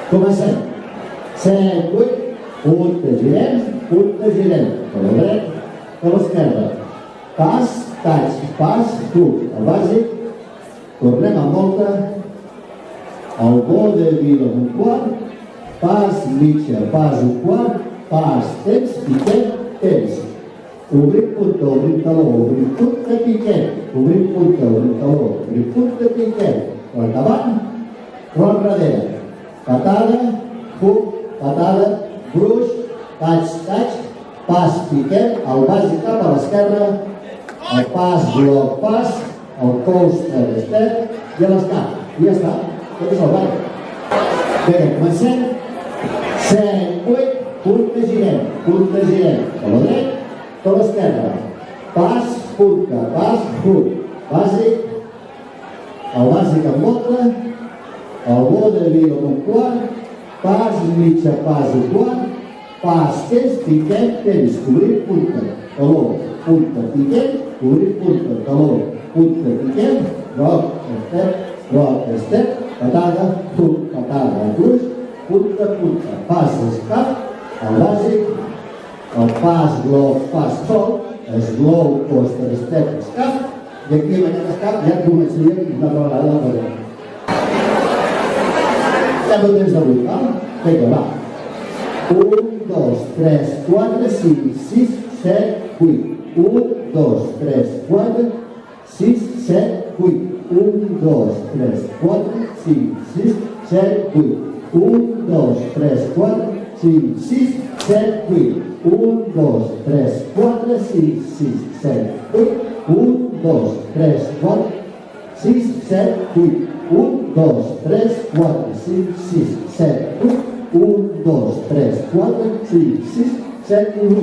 Comencem. 7, 8, punta, girem, a la dreta, a l'esquerra. Pas, taig, pas, truc. El bàsic, tornem amb volta, el bo de vila un quart, pas, mitja, pas, un quart, pas, temps, piquet, temps. Obrim punta, obrim taló, obrim punta, piquet. Obrim punta, obrim taló, obrim punta, piquet. Endavant, ron darrere. Patada, hook, patada, gruix, taig, pas, piquet, el bàsic cap a l'esquerra, el pas, bloc, pas, el coaster, step i l'escap. I ja està, tot és el ball. Bé, comencem. 7, 8, punta, girem, a la dreta, a l'esquerra. Pas, punta, pas, hook, bàsic, el bàsic en volta, el bo de vila un quart, pas, mitja, pas, un quart, pas, temps, piquet, temps, obrir, punta, taló, punta, piquet, obrir, punta, taló, punta, piquet, roc, step, patada, hook, patada, gruix, punta, pas, escap, el bàsic, el pas, bloc, pas, sol, slow, coaster, step, escap, i aquí amb aquest escap ja començaríem una altra vegada la cosa. Ja no tens d'avui, val? Vinga, va. 1, 2, 3, 4, 5, 6, 7, 8. 1, 2, 3, 4, 6, 7, 8. 1, 2, 3, 4, 5, 6, 7, 8. 1, 2, 3, 4, 5, 6, 7, 8. 1, 2, 3, 4, 5, 6, 7, 8. 1, 2, 3, 4, 6, 7, 8. 1, 2, 3, 4, 5, 6, 7, 8. 1, 2, 3, 4, 5, 6, 7 i 8.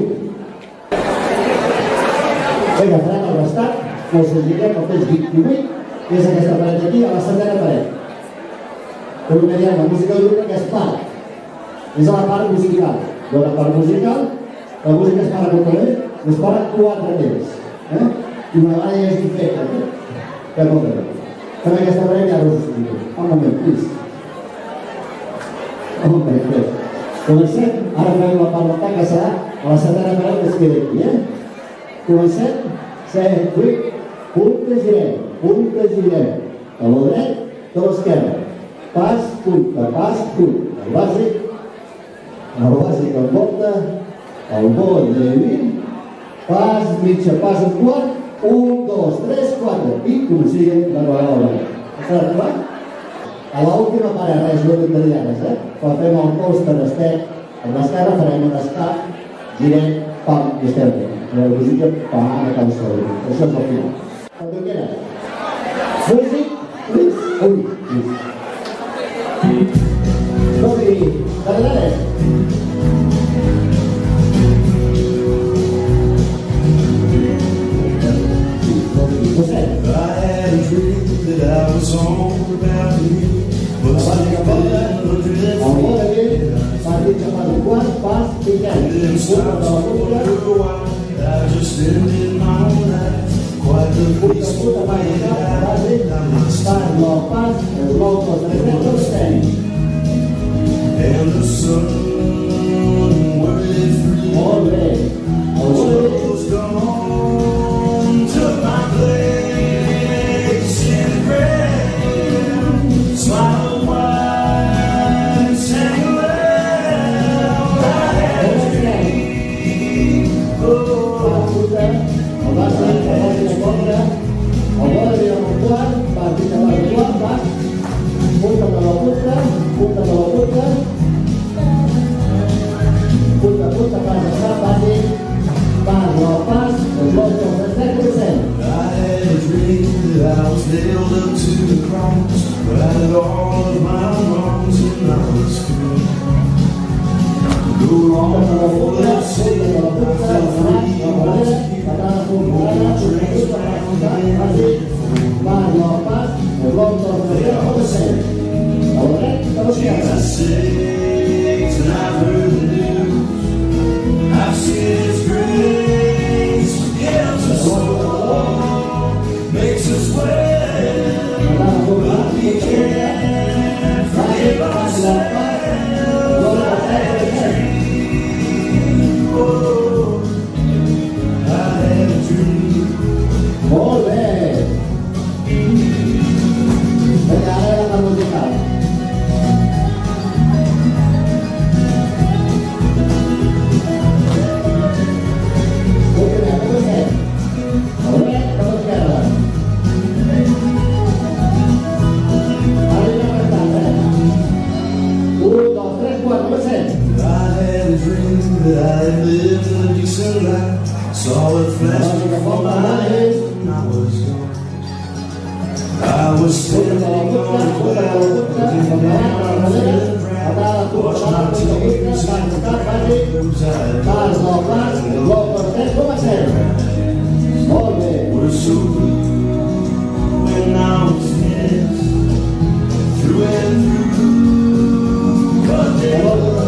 Vinga, farem el restat, que us llegirem el temps 28, que és aquesta paret aquí, a la setena paret. Com que diem, la música de grup que es para. És a la part musical. I a la part musical, la música es para com també, es para 4 temps. I una vegada ja és diferent. Que molt bé. Fem aquesta paret i ara us ho explico. Un moment, please. Un moment, please. Comencem. Ara fem la part d'alta que serà a la setena paret que es queda aquí. Comencem. 7, 8, punta, girem. A la dreta, a l'esquerra. Pas, punta, pas, punt. El bàsic en volta, el bo de 20, pas, mitja, pas, un quart, 1, 2, 3, 4, i comencem la vegada. Està clar? A l'última part res, no t'entendia res, Quan fem el coaster step, amb l'esquerra farem un escap, girem, pam, i estem bé. La música, pam, a cançó. Això és el final. Quan tu quieras. Músic, please. Dobby, dale. I had a dream that I was on the balcony, but something didn't stop to wonder why. I just ended my own life, quite the peaceful way that I must and the sun whirling free. Was gone, took my place in rain. Smile wide, sang well. I had a dream. distant light, saw it flash before my eyes, and I was gone. I was standing on the ground, looking down on the ground, watched my tears and the rainbows were so blue when I was dancing through and through. But they never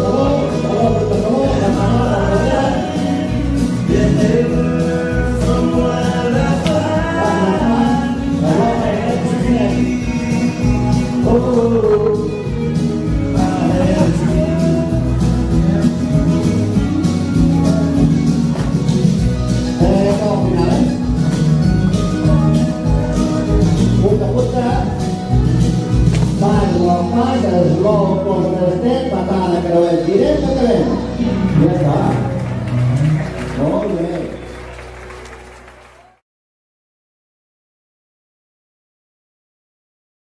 from what I find. I had a dream. Oh, I had a dream. Slow, post step, patata, creuet, directe, que ven. Ja està. Molt bé.